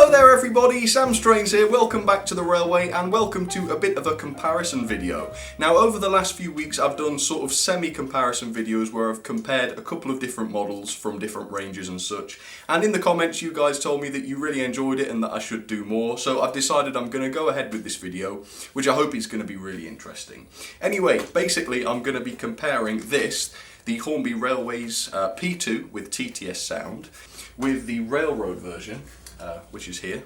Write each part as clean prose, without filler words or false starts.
Hello there everybody, Sam Strains here, welcome back to the Railway and welcome to a bit of a comparison video. Now over the last few weeks I've done sort of semi-comparison videos where I've compared a couple of different models from different ranges and such, and in the comments you guys told me that you really enjoyed it and that I should do more, so I've decided I'm going to go ahead with this video, which I hope is going to be really interesting. Anyway, basically I'm going to be comparing this, the Hornby Railways P2 with TTS sound, with the railroad version, which is here.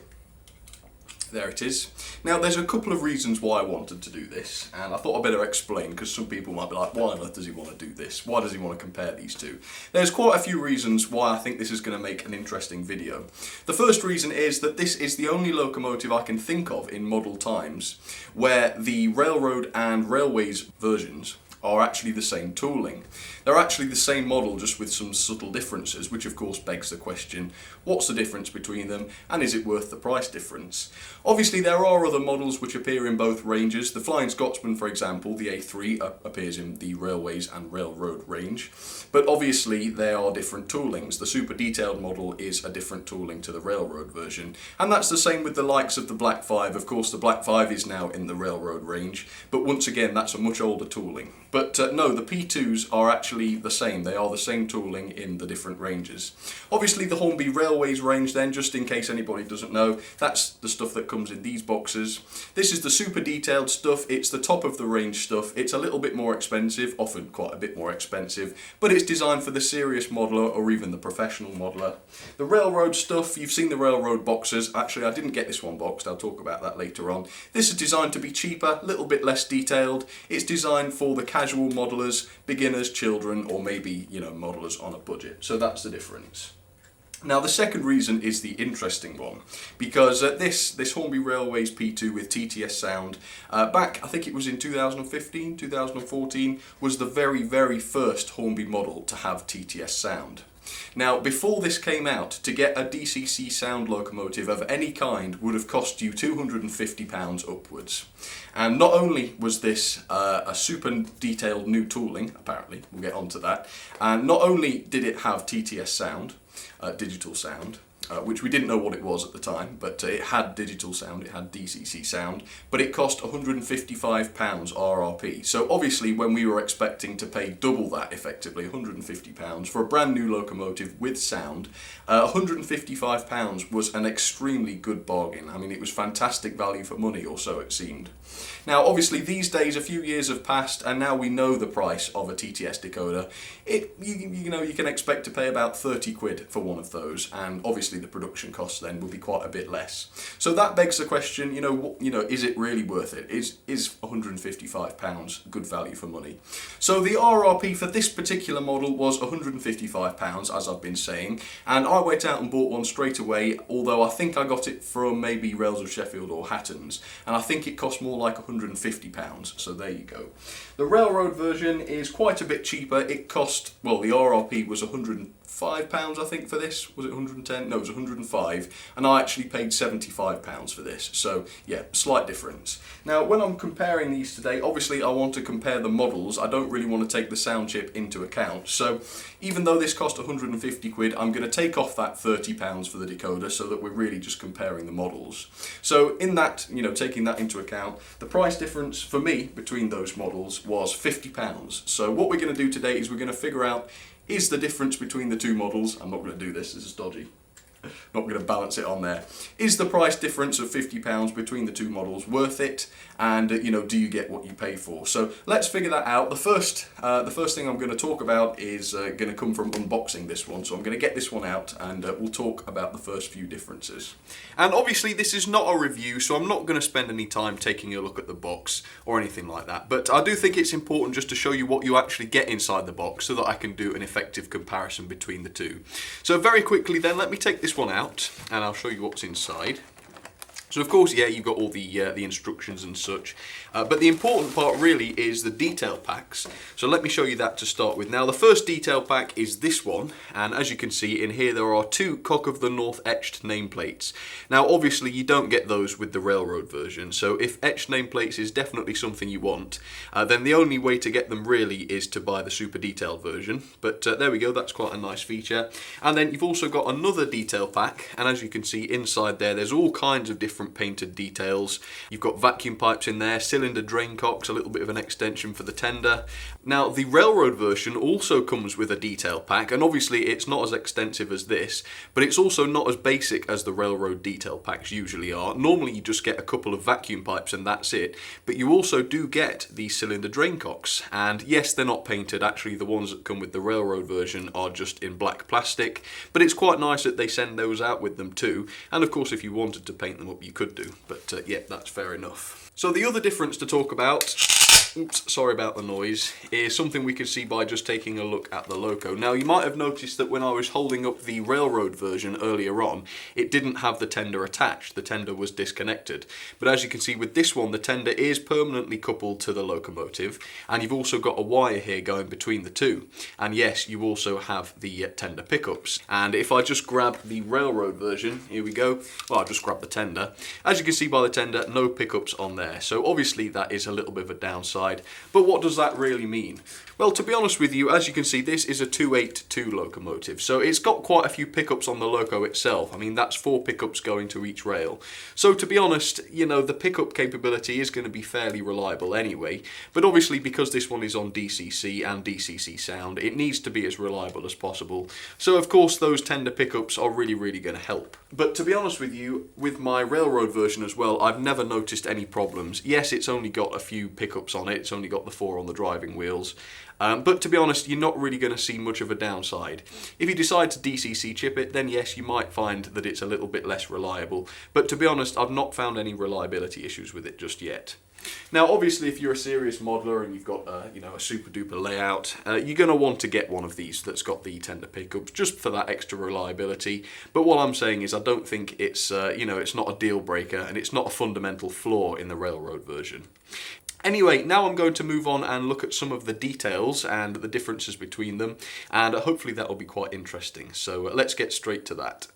There it is. Now there's a couple of reasons why I wanted to do this, and I thought I'd better explain because some people might be like, why on earth does he want to do this? Why does he want to compare these two? There's quite a few reasons why I think this is going to make an interesting video. The first reason is that this is the only locomotive I can think of in model times where the railroad and railways versions are actually the same tooling. They're actually the same model, just with some subtle differences, which of course begs the question, what's the difference between them and is it worth the price difference? Obviously there are other models which appear in both ranges. The Flying Scotsman, for example, the A3 appears in the railways and railroad range, but obviously they are different toolings. The super detailed model is a different tooling to the railroad version, and that's the same with the likes of the Black 5. Of course the Black 5 is now in the railroad range, but once again that's a much older tooling. But no, the P2s are actually the same. They are the same tooling in the different ranges. Obviously the Hornby Railways range then, just in case anybody doesn't know, that's the stuff that comes in these boxes. This is the super detailed stuff. It's the top of the range stuff. It's a little bit more expensive, often quite a bit more expensive, but it's designed for the serious modeler or even the professional modeler. The railroad stuff, you've seen the railroad boxes. Actually, I didn't get this one boxed. I'll talk about that later on. This is designed to be cheaper, a little bit less detailed. It's designed for the casual modelers, beginners, children, or maybe, you know, modelers on a budget. So that's the difference. Now the second reason is the interesting one, because this Hornby Railways P2 with TTS sound, back, I think it was in 2015, 2014, was the very first Hornby model to have TTS sound. Now, before this came out, to get a DCC sound locomotive of any kind would have cost you £250 upwards. And not only was this a super detailed new tooling, apparently, we'll get onto that, and not only did it have TTS sound, digital sound, which we didn't know what it was at the time, but it had digital sound, it had DCC sound, but it cost £155 RRP. So obviously when we were expecting to pay double that, effectively £150 for a brand new locomotive with sound, £155 was an extremely good bargain. I mean, it was fantastic value for money, or so it seemed. Now obviously these days a few years have passed and now we know the price of a TTS decoder. You know, you can expect to pay about 30 quid for one of those, and obviously the production costs then will be quite a bit less. So that begs the question, you know, is it really worth it? Is £155 good value for money? So the RRP for this particular model was £155, as I've been saying, and I went out and bought one straight away, although I think I got it from maybe Rails of Sheffield or Hattons, and I think it cost more like £150, so there you go. The railroad version is quite a bit cheaper. It cost, well, the RRP was £105, I think, for this. Was it 110? No, it was 105, and I actually paid £75 for this, so yeah, slight difference. Now when I'm comparing these today, obviously I want to compare the models. I don't really want to take the sound chip into account, so even though this cost 150 quid, I'm going to take off that £30 for the decoder so that we're really just comparing the models. So in that, you know, taking that into account, the price difference for me between those models was £50. So what we're going to do today is we're going to figure out, is the difference between the two models, I'm not going to do this is dodgy, not going to balance it on there, is the price difference of £50 between the two models worth it, and you know, do you get what you pay for? So let's figure that out. The first thing I'm going to talk about is going to come from unboxing this one, so I'm going to get this one out and we'll talk about the first few differences. And obviously this is not a review, so I'm not going to spend any time taking a look at the box or anything like that, but I do think it's important just to show you what you actually get inside the box so that I can do an effective comparison between the two. So very quickly then, let me take this one out and I'll show you what's inside. So of course, yeah, you've got all the instructions and such, but the important part really is the detail packs. So let me show you that to start with. Now the first detail pack is this one, and as you can see in here there are two Cock of the North etched nameplates. Now obviously you don't get those with the railroad version, so if etched nameplates is definitely something you want, then the only way to get them really is to buy the super detailed version. But there we go, that's quite a nice feature. And then you've also got another detail pack, and as you can see inside there's all kinds of different painted details. You've got vacuum pipes in there, cylinder drain cocks, a little bit of an extension for the tender. Now the railroad version also comes with a detail pack, and obviously it's not as extensive as this, but it's also not as basic as the railroad detail packs usually are. Normally you just get a couple of vacuum pipes and that's it, but you also do get the cylinder drain cocks, and yes, they're not painted. Actually the ones that come with the railroad version are just in black plastic, but it's quite nice that they send those out with them too, and of course if you wanted to paint them up you could do, but yeah, that's fair enough. So the other difference to talk about, oops, sorry about the noise, is something we can see by just taking a look at the loco. Now you might have noticed that when I was holding up the railroad version earlier on, it didn't have the tender attached, the tender was disconnected. But as you can see with this one, the tender is permanently coupled to the locomotive, and you've also got a wire here going between the two. And yes, you also have the tender pickups. And if I just grab the railroad version, here we go, well I'll just grab the tender. As you can see by the tender, no pickups on there. So obviously that is a little bit of a downside, but what does that really mean? Well, to be honest with you, as you can see, this is a 282 locomotive, so it's got quite a few pickups on the loco itself. I mean, that's 4 pickups going to each rail. So to be honest, you know, the pickup capability is going to be fairly reliable anyway, but obviously because this one is on DCC and DCC sound, it needs to be as reliable as possible. So of course those tender pickups are really going to help. But to be honest with you, with my railroad version as well, I've never noticed any problems. Yes, it's only got a few pickups on it, it's only got the 4 on the driving wheels. But to be honest, you're not really going to see much of a downside. If you decide to DCC chip it, then yes, you might find that it's a little bit less reliable. But to be honest, I've not found any reliability issues with it just yet. Now obviously if you're a serious modeler and you've got a super duper layout, you're going to want to get one of these that's got the tender pickups just for that extra reliability. But what I'm saying is I don't think it's it's not a deal breaker, and it's not a fundamental flaw in the railroad version. Anyway, now I'm going to move on and look at some of the details and the differences between them, and hopefully that will be quite interesting. So let's get straight to that.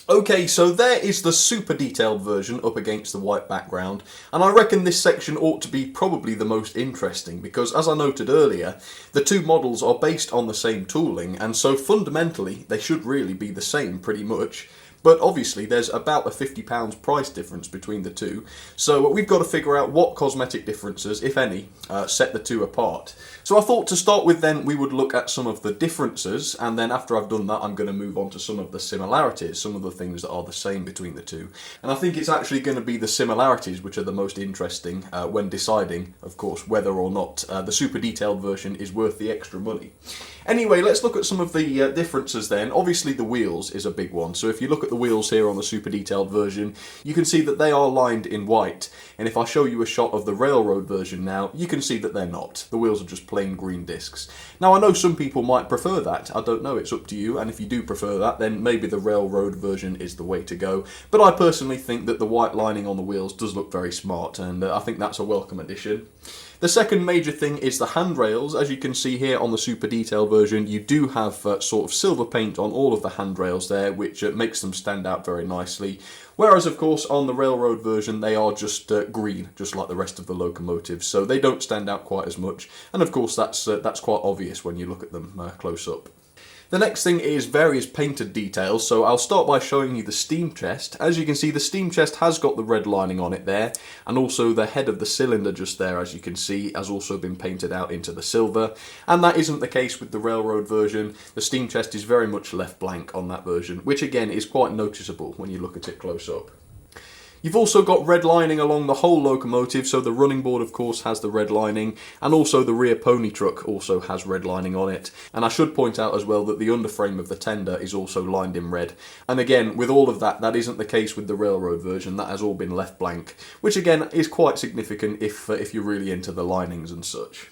Okay, so there is the super detailed version up against the white background, and I reckon this section ought to be probably the most interesting because, as I noted earlier, the two models are based on the same tooling, and so fundamentally they should really be the same pretty much. But obviously there's about a £50 price difference between the two, so we've got to figure out what cosmetic differences, if any, set the two apart. So I thought to start with then we would look at some of the differences, and then after I've done that I'm going to move on to some of the similarities, some of the things that are the same between the two. And I think it's actually going to be the similarities which are the most interesting when deciding, of course, whether or not the super detailed version is worth the extra money. Anyway, let's look at some of the differences then. Obviously the wheels is a big one, so if you look at the wheels here on the super detailed version, you can see that they are lined in white, and if I show you a shot of the railroad version now, you can see that they're not. The wheels are just plain green discs. Now I know some people might prefer that, I don't know, it's up to you, and if you do prefer that then maybe the railroad version is the way to go, but I personally think that the white lining on the wheels does look very smart, and I think that's a welcome addition. The second major thing is the handrails. As you can see here on the super detailed version, you do have sort of silver paint on all of the handrails there, which makes them stand out very nicely. Whereas, of course, on the railroad version, they are just green, just like the rest of the locomotives, so they don't stand out quite as much. And of course, that's quite obvious when you look at them close up. The next thing is various painted details, so I'll start by showing you the steam chest. As you can see, the steam chest has got the red lining on it there, and also the head of the cylinder just there, as you can see, has also been painted out into the silver, and that isn't the case with the railroad version. The steam chest is very much left blank on that version, which again is quite noticeable when you look at it close up. You've also got red lining along the whole locomotive, so the running board of course has the red lining, and also the rear pony truck also has red lining on it. And I should point out as well that the underframe of the tender is also lined in red. And again, with all of that, that isn't the case with the railroad version, that has all been left blank, which again is quite significant if you're really into the linings and such.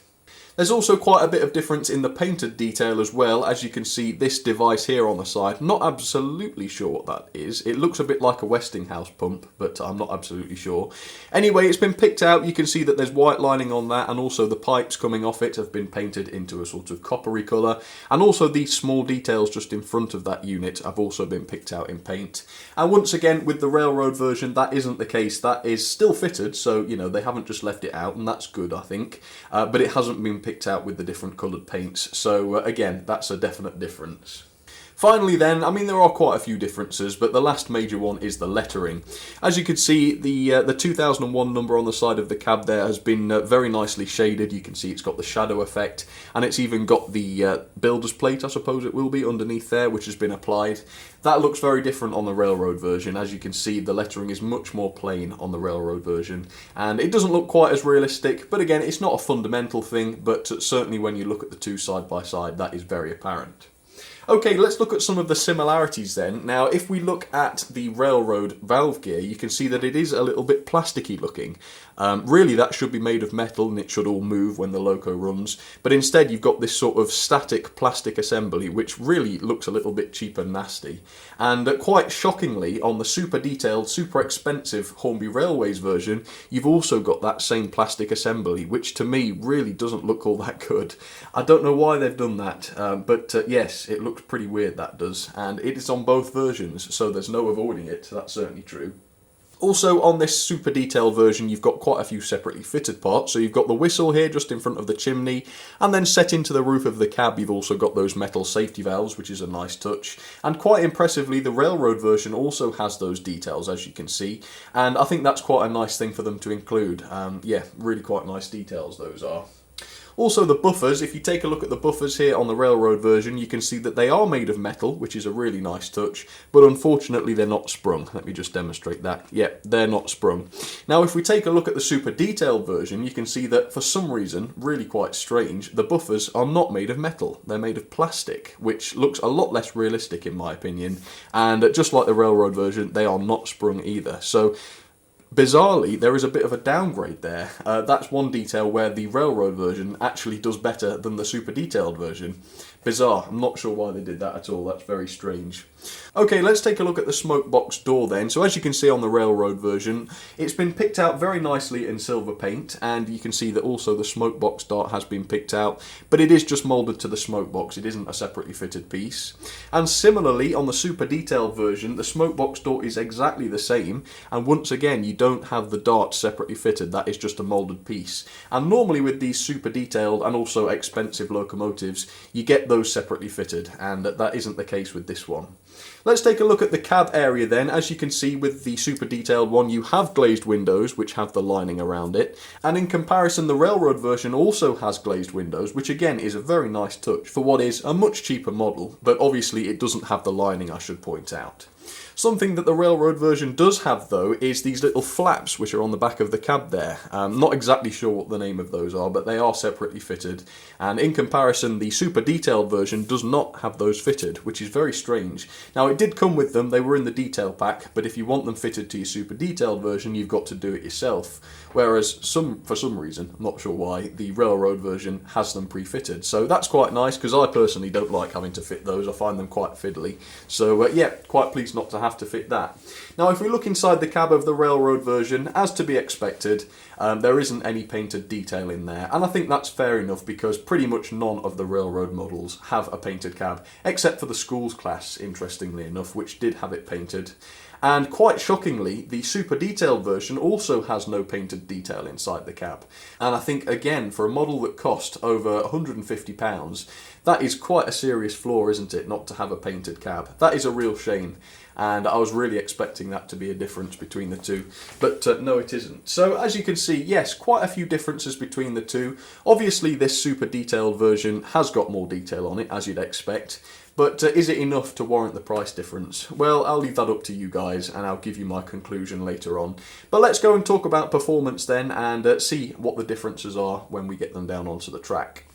There's also quite a bit of difference in the painted detail as well. As you can see, this device here on the side, not absolutely sure what that is. It looks a bit like a Westinghouse pump, but I'm not absolutely sure. Anyway, it's been picked out. You can see that there's white lining on that, and also the pipes coming off it have been painted into a sort of coppery colour. And also these small details just in front of that unit have also been picked out in paint. And once again, with the railroad version, that isn't the case. That is still fitted, so, you know, they haven't just left it out, and that's good, I think. But it hasn't been picked out with the different coloured paints, so again, that's a definite difference. Finally then, I mean, there are quite a few differences, but the last major one is the lettering. As you can see, the 2001 number on the side of the cab there has been very nicely shaded. You can see it's got the shadow effect, and it's even got the builder's plate, I suppose it will be, underneath there, which has been applied. That looks very different on the railroad version. As you can see, the lettering is much more plain on the railroad version, and it doesn't look quite as realistic, but again, it's not a fundamental thing, but certainly when you look at the two side by side, that is very apparent. Okay, let's look at some of the similarities then. Now, if we look at the railroad valve gear, you can see that it is a little bit plasticky looking. Really, that should be made of metal and it should all move when the loco runs. But instead, you've got this sort of static plastic assembly, which really looks a little bit cheap and nasty. And quite shockingly, on the super detailed, super expensive Hornby Railways version, you've also got that same plastic assembly, which to me really doesn't look all that good. I don't know why they've done that, but yes, it looks pretty weird, that does. And it is on both versions, so there's no avoiding it, that's certainly true. Also, on this super detailed version, you've got quite a few separately fitted parts. So you've got the whistle here just in front of the chimney, and then set into the roof of the cab, you've also got those metal safety valves, which is a nice touch. And quite impressively, the railroad version also has those details, as you can see. And I think that's quite a nice thing for them to include. Yeah, really quite nice details those are. Also the buffers, if you take a look at the buffers here on the railroad version, you can see that they are made of metal, which is a really nice touch, but unfortunately they're not sprung. Let me just demonstrate that. Yeah, they're not sprung. Now if we take a look at the super detailed version, you can see that for some reason, really quite strange, the buffers are not made of metal. They're made of plastic, which looks a lot less realistic in my opinion, and just like the railroad version, they are not sprung either. So bizarrely, there is a bit of a downgrade there. That's one detail where the railroad version actually does better than the super detailed version. Bizarre. I'm not sure why they did that at all. That's very strange. Okay, let's take a look at the smoke box door then. So as you can see on the railroad version, it's been picked out very nicely in silver paint, and you can see that also the smoke box dart has been picked out, but it is just moulded to the smoke box. It isn't a separately fitted piece. And similarly, on the super detailed version, the smoke box door is exactly the same, and once again, you don't have the dart separately fitted. That is just a moulded piece. And normally with these super detailed and also expensive locomotives, you get those separately fitted, and that isn't the case with this one. Let's take a look at the cab area then. As you can see with the super detailed one, you have glazed windows which have the lining around it, and in comparison the railroad version also has glazed windows, which again is a very nice touch for what is a much cheaper model, but obviously it doesn't have the lining, I should point out. Something that the railroad version does have though is these little flaps which are on the back of the cab there. Not exactly sure what the name of those are, but they are separately fitted, and in comparison the super detailed version does not have those fitted, which is very strange. Now it did come with them, they were in the detail pack, but if you want them fitted to your super detailed version you've got to do it yourself, whereas for some reason, I'm not sure why, the railroad version has them pre-fitted. So that's quite nice, because I personally don't like having to fit those, I find them quite fiddly. So yeah, quite pleased not to have to fit that. Now if we look inside the cab of the railroad version, as to be expected, there isn't any painted detail in there, and I think that's fair enough because pretty much none of the railroad models have a painted cab, except for the schools class, interestingly enough, which did have it painted. And quite shockingly, the super detailed version also has no painted detail inside the cab. And I think, again, for a model that cost over £150, that is quite a serious flaw, isn't it, not to have a painted cab? That is a real shame. And I was really expecting that to be a difference between the two, but no it isn't. So as you can see, yes, quite a few differences between the two. Obviously this super detailed version has got more detail on it, as you'd expect, but is it enough to warrant the price difference? Well, I'll leave that up to you guys, and I'll give you my conclusion later on. But let's go and talk about performance then, and see what the differences are when we get them down onto the track.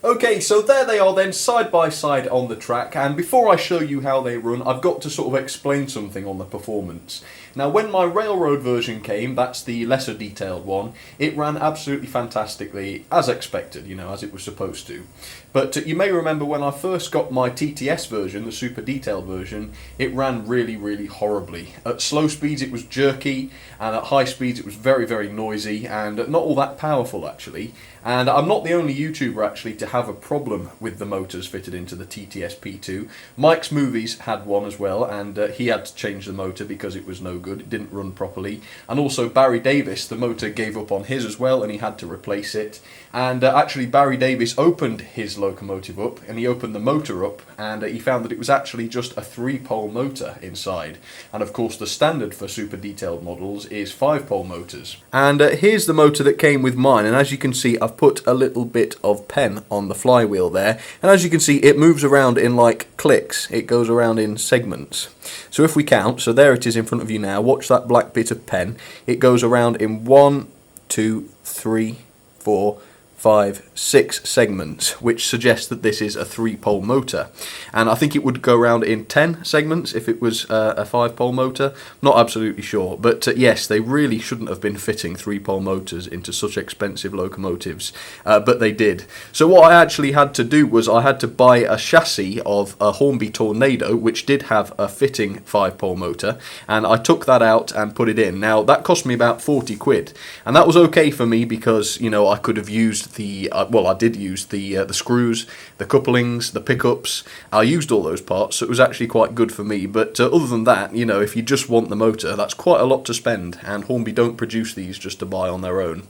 Okay, so there they are then, side by side on the track, and before I show you how they run, I've got to sort of explain something on the performance. Now, when my railroad version came, that's the lesser detailed one, it ran absolutely fantastically, as expected, you know, as it was supposed to. But you may remember when I first got my TTS version, the super detailed version, it ran really, really horribly. At slow speeds it was jerky, and at high speeds it was very, very noisy, and not all that powerful actually. And I'm not the only YouTuber actually to have a problem with the motors fitted into the TTS P2. Mike's Movies had one as well, and he had to change the motor because it was no good, it didn't run properly. And also Barry Davis, the motor gave up on his as well, and he had to replace it. And actually Barry Davis opened his locomotive up, and he opened the motor up, and he found that it was actually just a 3-pole motor inside. And of course the standard for super detailed models is 5-pole motors. And here's the motor that came with mine, and as you can see I've put a little bit of pen on the flywheel there, and as you can see it moves around in like clicks, it goes around in segments. So if we count, so there it is in front of you now, watch that black bit of pen, it goes around in 1, 2, 3, 4, 5, 6 segments, which suggests that this is a 3-pole motor. And I think it would go around in 10 segments if it was a 5-pole motor. Not absolutely sure, but yes, they really shouldn't have been fitting 3-pole motors into such expensive locomotives, but they did. So what I actually had to do was I had to buy a chassis of a Hornby Tornado, which did have a fitting 5-pole motor, and I took that out and put it in. Now that cost me about 40 quid, and that was okay for me because, you know, I could have used I did use the screws, the couplings, the pickups. I used all those parts, so it was actually quite good for me. But other than that, you know, if you just want the motor, that's quite a lot to spend, and Hornby don't produce these just to buy on their own.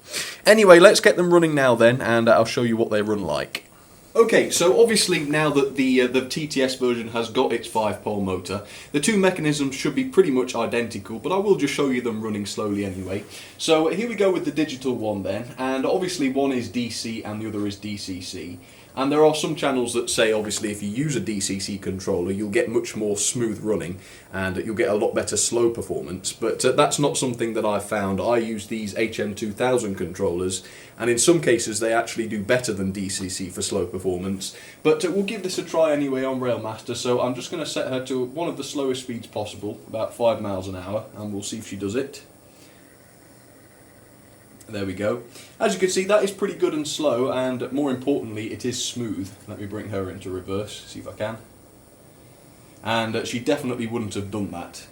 Anyway, let's get them running now then, and I'll show you what they run like. Okay, so obviously now that the TTS version has got its 5-pole motor, the two mechanisms should be pretty much identical, but I will just show you them running slowly anyway. So here we go with the digital one then, and obviously one is DC and the other is DCC. And there are some channels that say obviously if you use a DCC controller you'll get much more smooth running and you'll get a lot better slow performance, but that's not something that I've found. I use these HM2000 controllers, and in some cases they actually do better than DCC for slow performance, but we'll give this a try anyway on Railmaster. So I'm just going to set her to one of the slowest speeds possible, about 5 miles an hour, and we'll see if she does it. There we go. As you can see, that is pretty good and slow, and more importantly it is smooth. Let me bring her into reverse, see if I can. And she definitely wouldn't have done that,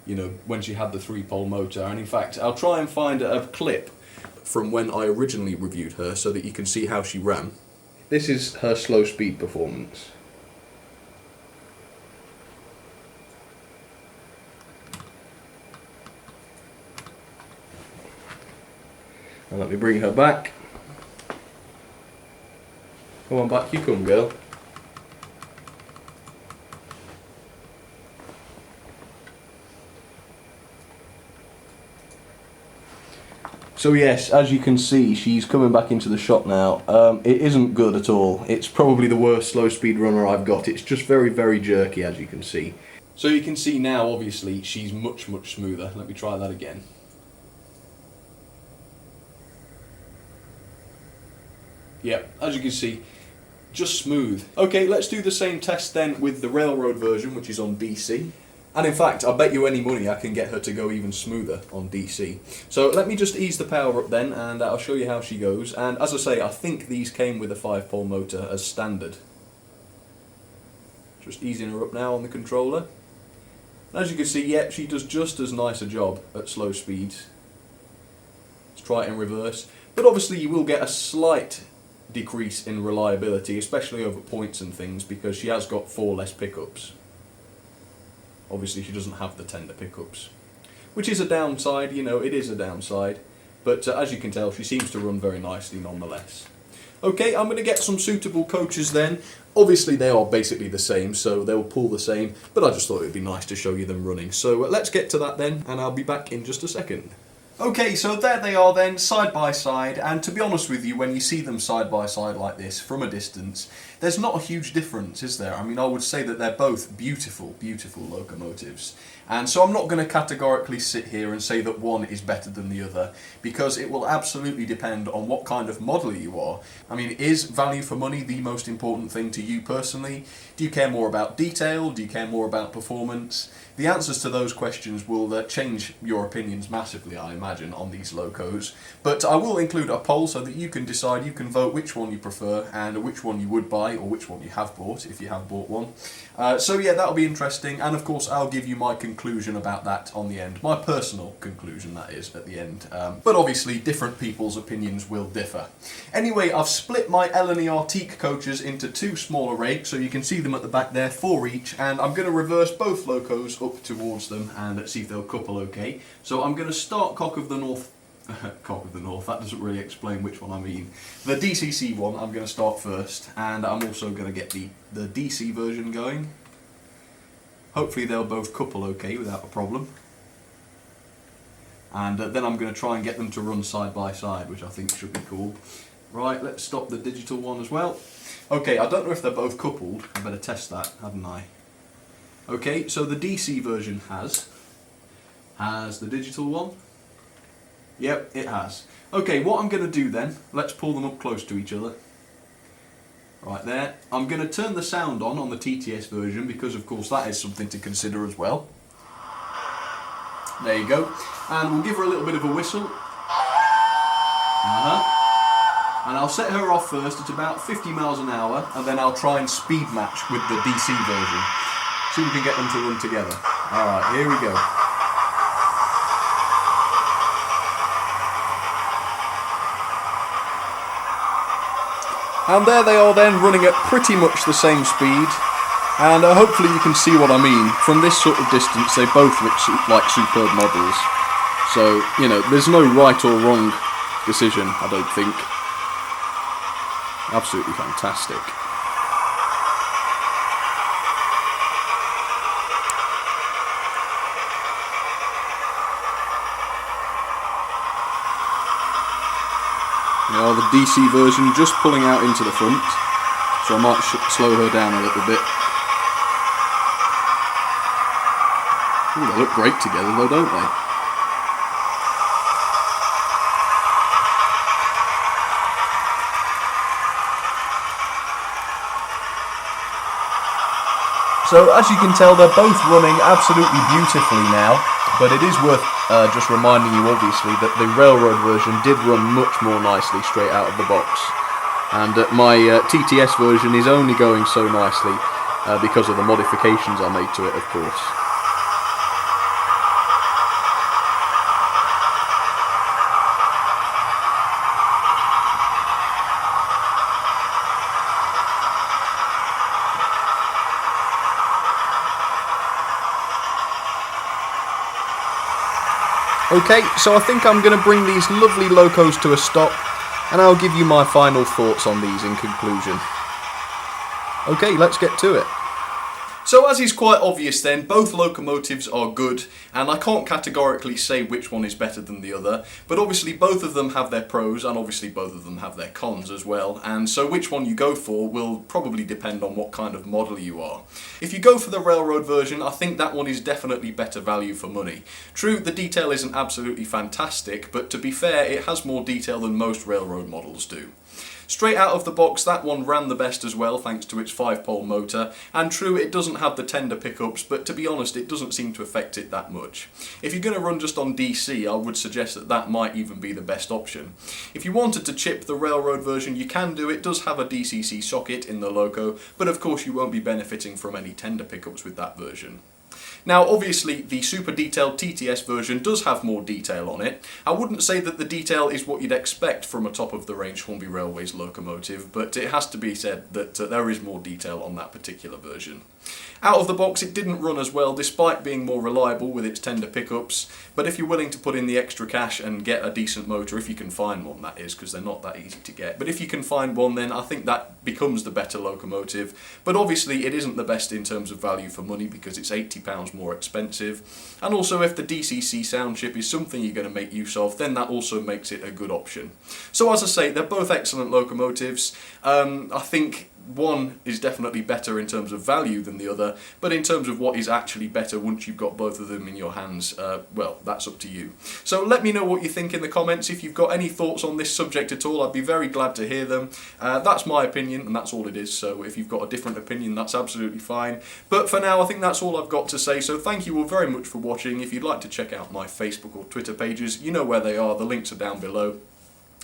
you know, when she had the 3-pole motor. And in fact, I'll try and find a clip from when I originally reviewed her so that you can see how she ran. This is her slow speed performance. And let me bring her back. Come on, back you come, girl. So yes, as you can see, she's coming back into the shot now. It isn't good at all. It's probably the worst slow speed runner I've got. It's just very, very jerky, as you can see. So you can see now, obviously, she's much, much smoother. Let me try that again. Yeah, as you can see, just smooth. Okay, let's do the same test then with the railroad version, which is on DC. And in fact, I bet you any money I can get her to go even smoother on DC. So let me just ease the power up then, and I'll show you how she goes. And as I say, I think these came with a 5-pole motor as standard. Just easing her up now on the controller. And as you can see, yeah, she does just as nice a job at slow speeds. Let's try it in reverse. But obviously you will get a slight decrease in reliability, especially over points and things, because she has got 4 less pickups. Obviously she doesn't have the tender pickups, which is a downside, you know, it is a downside, but as you can tell she seems to run very nicely nonetheless. Okay, I'm going to get some suitable coaches then. Obviously they are basically the same, so they'll pull the same, but I just thought it would be nice to show you them running. So let's get to that then, and I'll be back in just a second. Okay, so there they are then, side by side, and to be honest with you, when you see them side by side like this from a distance, there's not a huge difference, is there? I mean, I would say that they're both beautiful, beautiful locomotives. And so I'm not going to categorically sit here and say that one is better than the other, because it will absolutely depend on what kind of modeler you are. I mean, is value for money the most important thing to you personally? Do you care more about detail? Do you care more about performance? The answers to those questions will change your opinions massively, I imagine, on these locos. But I will include a poll so that you can decide, you can vote which one you prefer and which one you would buy, or which one you have bought, if you have bought one. So yeah, that'll be interesting, and of course I'll give you my conclusion about that on the end. My personal conclusion, that is, at the end. But obviously different people's opinions will differ. Anyway, I've split my L&ER teak coaches into two smaller rakes, so you can see them at the back there, 4 each, and I'm going to reverse both locos up towards them and see if they'll couple okay. So I'm going to start Cock of the North, that doesn't really explain which one I mean. The DCC one I'm going to start first, and I'm also going to get the DC version going. Hopefully they'll both couple okay without a problem. And then I'm going to try and get them to run side by side, which I think should be cool. Right, let's stop the digital one as well. Okay, I don't know if they're both coupled. I better test that, hadn't I? Okay, so the DC version has the digital one. Yep, it has. Okay, what I'm going to do then, let's pull them up close to each other. Right there. I'm going to turn the sound on the TTS version, because of course that is something to consider as well. There you go. And we'll give her a little bit of a whistle. And I'll set her off first at about 50 miles an hour, and then I'll try and speed match with the DC version. See if we can get them to run together. Alright, here we go. And there they are then, running at pretty much the same speed. And hopefully you can see what I mean. From this sort of distance, they both look like superb models. So, you know, there's no right or wrong decision, I don't think. Absolutely fantastic. Now the DC version just pulling out into the front, so I might slow her down a little bit. Ooh, they look great together though, don't they? So as you can tell, they're both running absolutely beautifully now, but it is worth just reminding you obviously that the railroad version did run much more nicely straight out of the box, and my TTS version is only going so nicely because of the modifications I made to it, of course. Okay, so I think I'm going to bring these lovely locos to a stop, and I'll give you my final thoughts on these in conclusion. Okay, let's get to it. So as is quite obvious then, both locomotives are good, and I can't categorically say which one is better than the other, but obviously both of them have their pros, and obviously both of them have their cons as well, and so which one you go for will probably depend on what kind of model you are. If you go for the railroad version, I think that one is definitely better value for money. True, the detail isn't absolutely fantastic, but to be fair, it has more detail than most railroad models do. Straight out of the box, that one ran the best as well, thanks to its 5-pole motor, and true, it doesn't have the tender pickups, but to be honest, it doesn't seem to affect it that much. If you're going to run just on DC, I would suggest that that might even be the best option. If you wanted to chip the railroad version, you can do. It does have a DCC socket in the loco, but of course you won't be benefiting from any tender pickups with that version. Now obviously the super detailed TTS version does have more detail on it. I wouldn't say that the detail is what you'd expect from a top of the range Hornby Railways locomotive, but it has to be said that there is more detail on that particular version. Out of the box it didn't run as well despite being more reliable with its tender pickups, but if you're willing to put in the extra cash and get a decent motor, if you can find one that is, because they're not that easy to get, but if you can find one then I think that becomes the better locomotive. But obviously it isn't the best in terms of value for money because it's £80 more expensive, and also if the DCC sound chip is something you're going to make use of, then that also makes it a good option. So as I say, they're both excellent locomotives. I think one is definitely better in terms of value than the other, but in terms of what is actually better once you've got both of them in your hands, well, that's up to you. So let me know what you think in the comments. If you've got any thoughts on this subject at all, I'd be very glad to hear them. That's my opinion, and that's all it is, so if you've got a different opinion, that's absolutely fine. But for now, I think that's all I've got to say, so thank you all very much for watching. If you'd like to check out my Facebook or Twitter pages, you know where they are, the links are down below.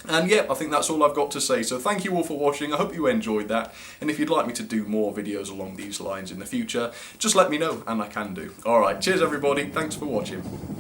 And yeah, I think that's all I've got to say, so thank you all for watching. I hope you enjoyed that, and if you'd like me to do more videos along these lines in the future, just let me know and I can do. Alright, cheers everybody, thanks for watching.